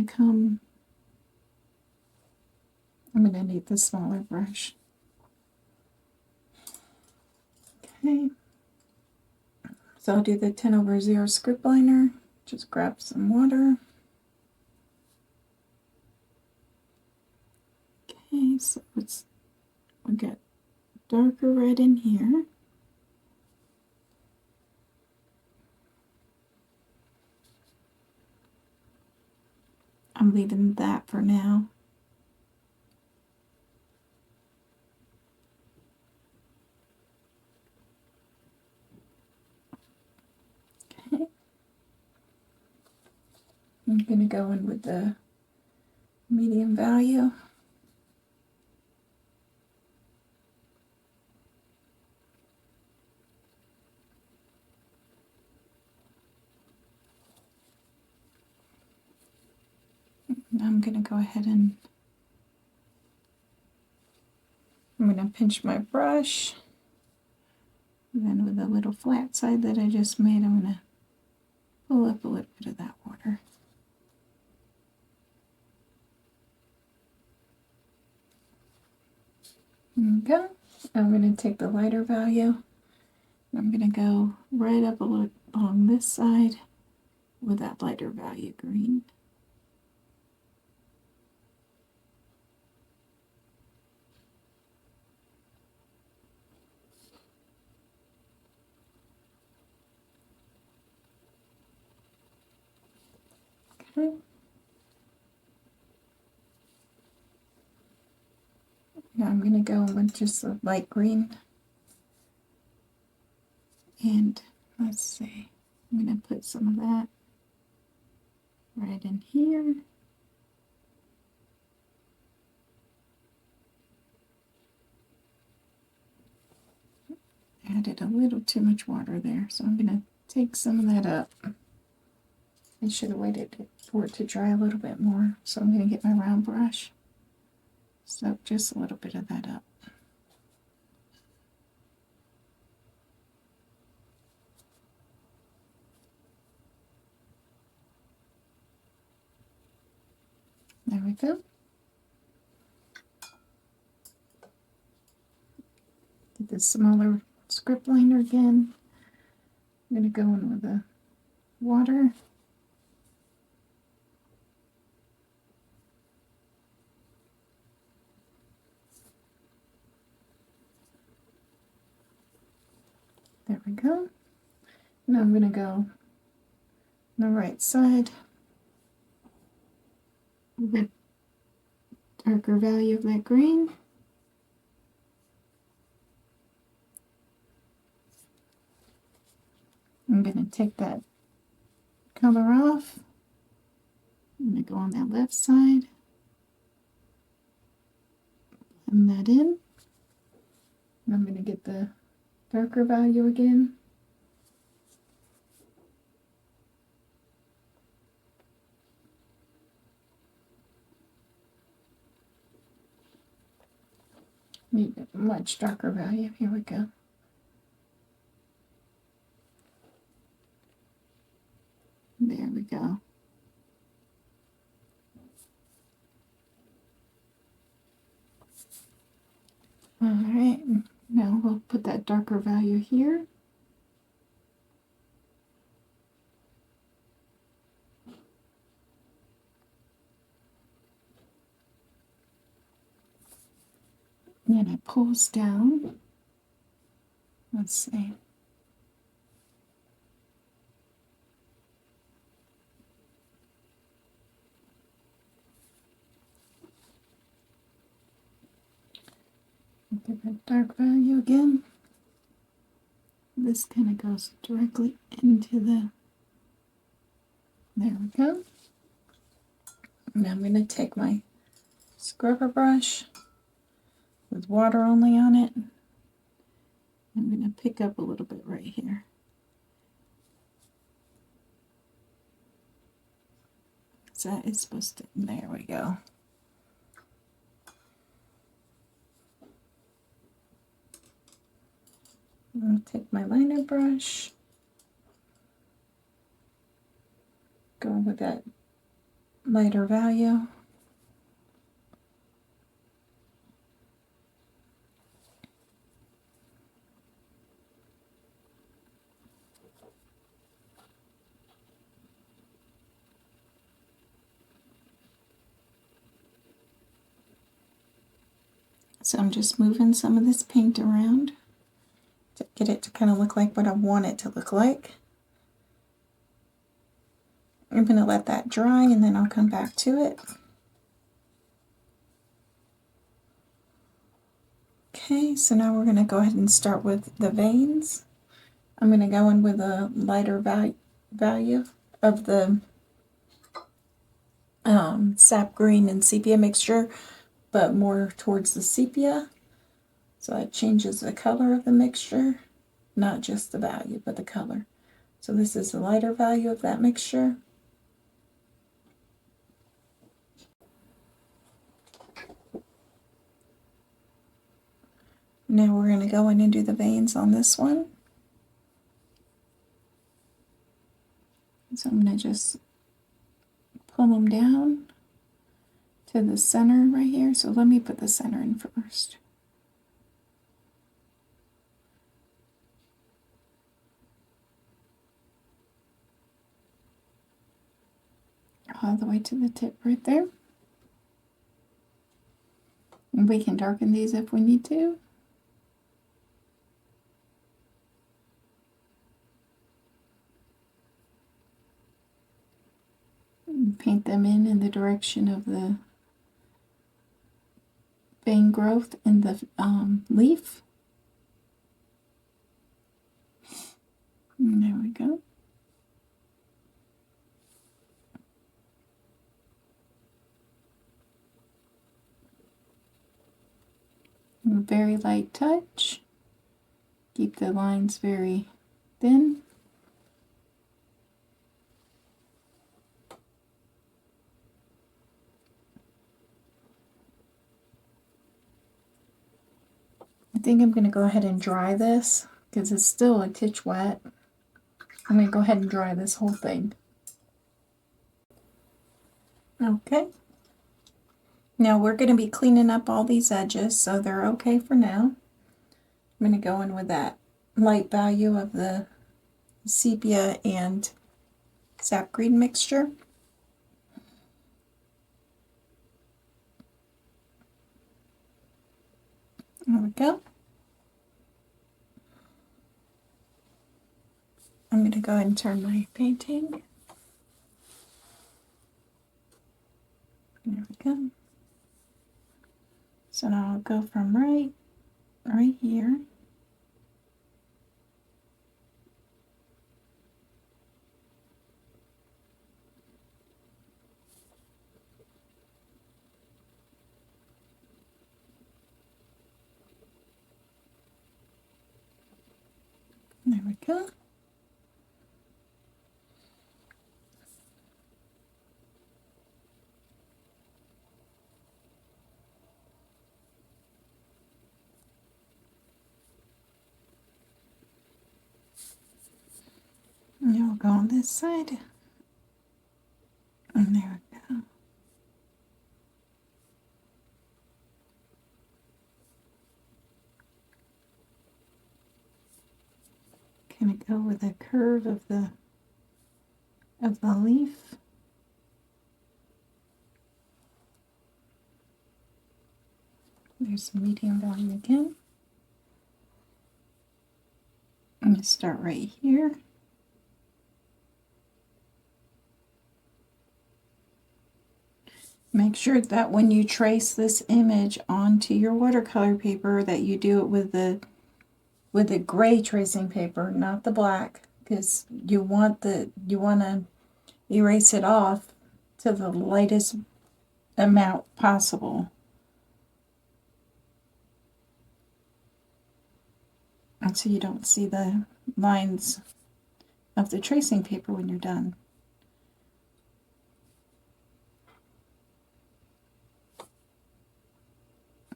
going to need the smaller brush. Okay. So I'll do the 10/0 script liner. Just grab some water. Okay, so we'll get darker red in here. I'm leaving that for now. Okay. I'm going to go in with the medium value. I'm going to go ahead and I'm going to pinch my brush. And then with the little flat side that I just made, I'm going to pull up a little bit of that water. There we go. I'm going to take the lighter value. I'm going to go right up a little along this side with that lighter value green. Okay. Now I'm going to go with just a light green. And let's see, I'm going to put some of that right in here. Added a little too much water there, so I'm going to take some of that up. I should have waited for it to dry a little bit more, so I'm going to get my round brush. Soak just a little bit of that up. There we go. Get the smaller script liner again. I'm going to go in with the water. There we go. Now I'm going to go on the right side with the darker value of that green. I'm going to take that color off. I'm going to go on that left side. Blend that in. And I'm going to get the darker value again. Need a much darker value. Here we go. There we go. All right, now we'll put that darker value here. And it pulls down. Let's see. Give it dark value again. This kind of goes directly into the, there we go. Now I'm going to take my scrubber brush with water only on it. I'm going to pick up a little bit right here. So that is supposed to, there we go. I'll take my liner brush, go with that lighter value. So I'm just moving some of this paint around to get it to kind of look like what I want it to look like. I'm going to let that dry and then I'll come back to it. Okay, so now we're going to go ahead and start with the veins. I'm going to go in with a lighter value of the sap green and sepia mixture, but more towards the sepia. So it changes the color of the mixture, not just the value, but the color. So this is the lighter value of that mixture. Now we're going to go in and do the veins on this one. So I'm going to just pull them down to the center right here. So let me put the center in first. All the way to the tip right there. And we can darken these if we need to. And paint them in the direction of the vein growth in the leaf. And there we go. A very light touch. Keep the lines very thin. I think I'm going to go ahead and dry this because it's still a titch wet. I'm going to go ahead and dry this whole thing. Okay. Now we're going to be cleaning up all these edges, so they're okay for now. I'm going to go in with that light value of the sepia and sap green mixture. There we go. I'm going to go ahead and turn my painting. There we go. So now I'll go from right here. There we go. And you'll go on this side. And there we go. Kind of go with the curve of the leaf. There's medium value again. I'm going to start right here. Make sure that when you trace this image onto your watercolor paper that you do it with the gray tracing paper, not the black, because you want to erase it off to the lightest amount possible. And so you don't see the lines of the tracing paper when you're done.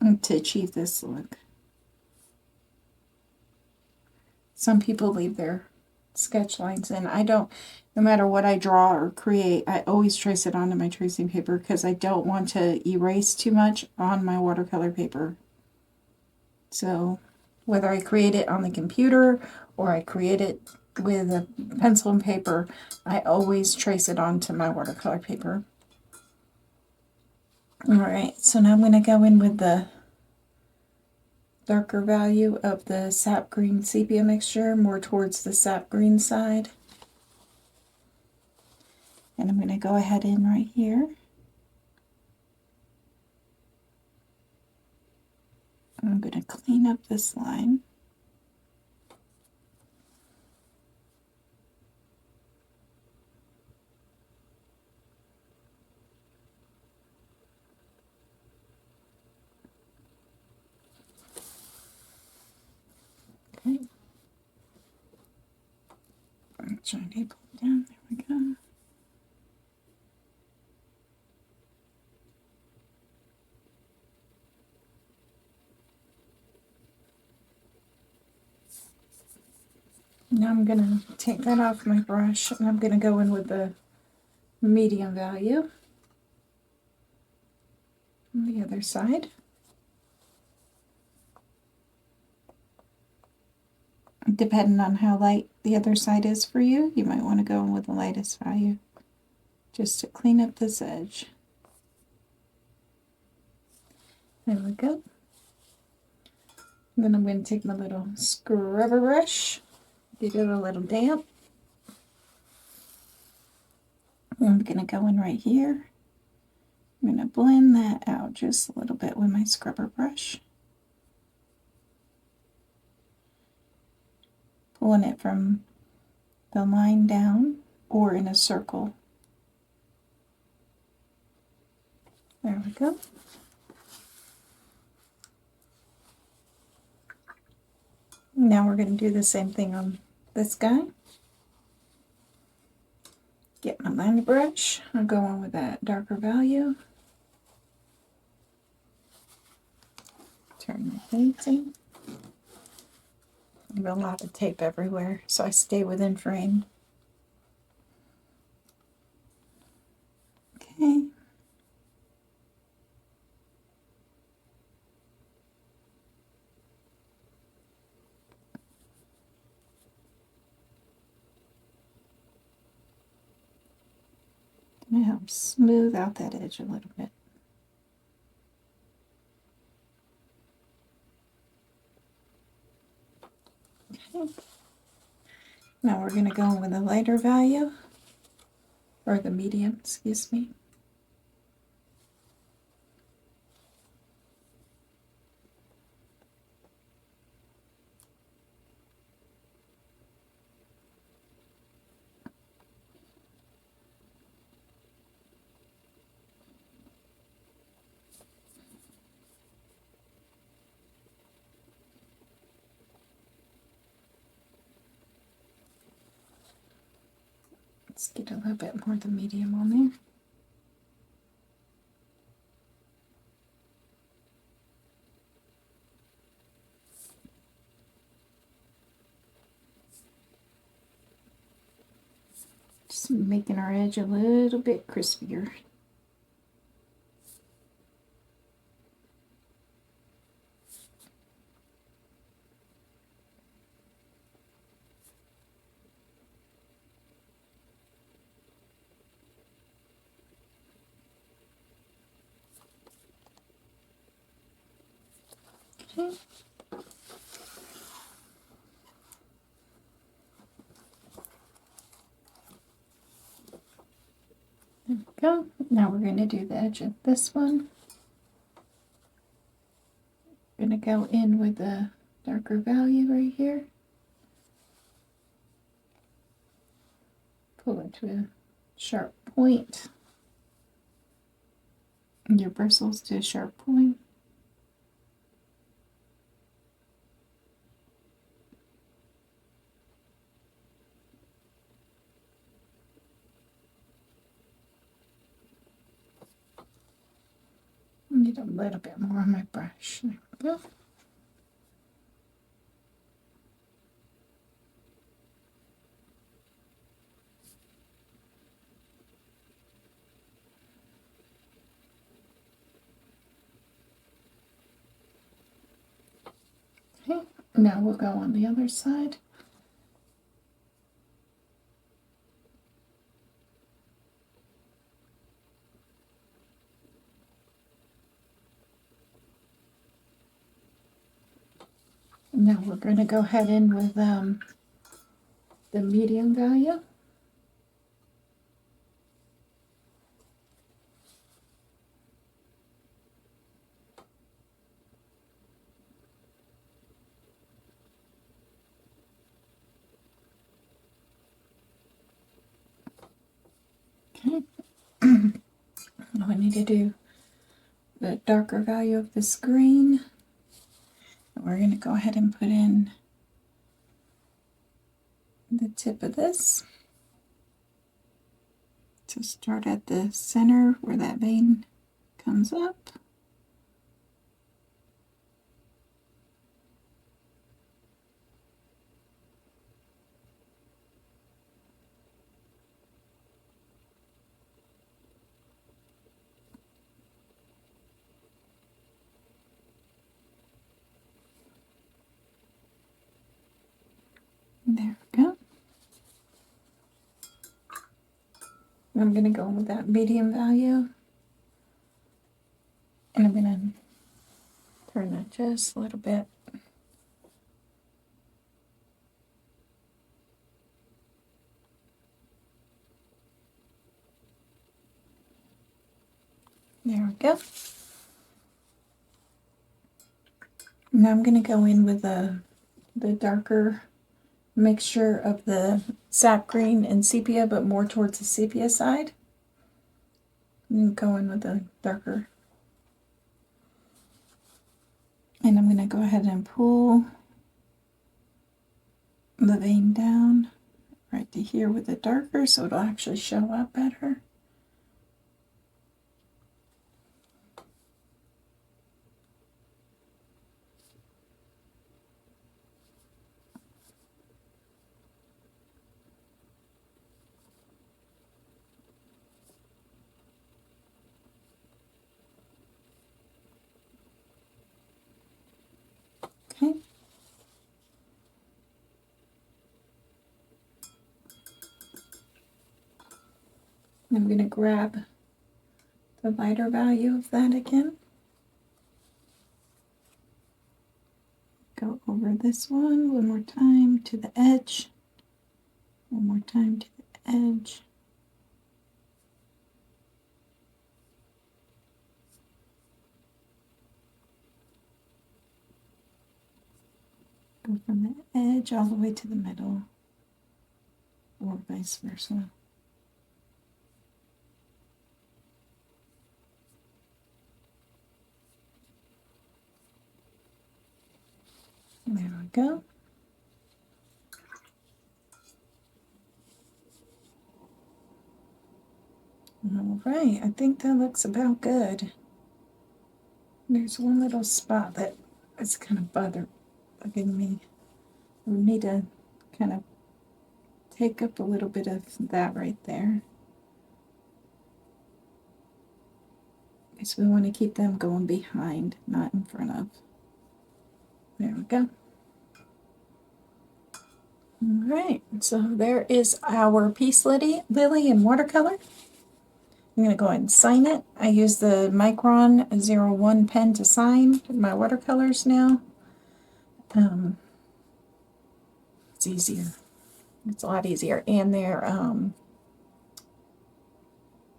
And to achieve this look. Some people leave their sketch lines in. I don't, no matter what I draw or create, I always trace it onto my tracing paper because I don't want to erase too much on my watercolor paper. So whether I create it on the computer or I create it with a pencil and paper, I always trace it onto my watercolor paper. Alright, so now I'm going to go in with the darker value of the sap green sepia mixture, more towards the sap green side. And I'm going to go ahead in right here. I'm going to clean up this line. Okay. I'm trying to pull it down. There we go. Now I'm going to take that off my brush and I'm going to go in with the medium value on the other side. Depending on how light the other side is for you, you might want to go in with the lightest value just to clean up this edge. There we go. And then I'm going to take my little scrubber brush, get it a little damp. And I'm going to go in right here. I'm going to blend that out just a little bit with my scrubber brush. Pulling it from the line down or in a circle. There we go. Now we're going to do the same thing on this guy. Get my liner brush. I'll go on with that darker value. Turn my painting. I have a lot of tape everywhere, so I stay within frame. Okay. Gonna help smooth out that edge a little bit. Okay. Now we're going to go in with a lighter value, or the medium, excuse me. Let's get a little bit more of the medium on there. Just making our edge a little bit crispier. Okay. There we go. Now we're going to do the edge of this one. I'm going to go in with the darker value right here. Pull it to a sharp point. And your bristles to a sharp point. I need a little bit more on my brush. There we go. Okay, now we'll go on the other side. Now we're going to go ahead in with the medium value. Okay. Now I need to do the darker value of this green. We're going to go ahead and put in the tip of this. So start at the center where that vein comes up. There we go. I'm going to go with that medium value. And I'm going to turn that just a little bit. There we go. Now I'm going to go in with the darker mixture of the sap green and sepia, but more towards the sepia side. I'm going with the darker. And I'm going to go ahead and pull the vein down right to here with the darker so it'll actually show up better. Okay. I'm going to grab the lighter value of that again. Go over this one more time to the edge. One more time to the edge. Go from the edge all the way to the middle, or vice versa. There we go. All right, I think that looks about good. There's one little spot that is kind of bugging me. We need to kind of take up a little bit of that right there. Because we want to keep them going behind, not in front of. There we go. All right, so there is our Peace Lily in watercolor. I'm going to go ahead and sign it. I use the Micron 01 pen to sign my watercolors now. It's easier. It's a lot easier, and they're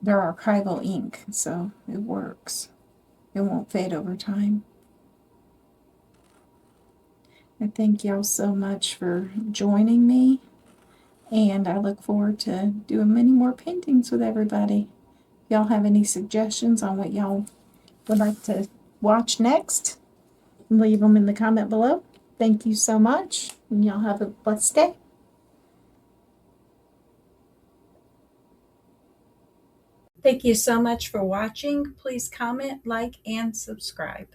archival ink, so it works. It won't fade over time. I thank y'all so much for joining me, and I look forward to doing many more paintings with everybody. If y'all have any suggestions on what y'all would like to watch next, leave them in the comment below. Thank you so much, and y'all have a blessed day. Thank you so much for watching. Please comment, like, and subscribe.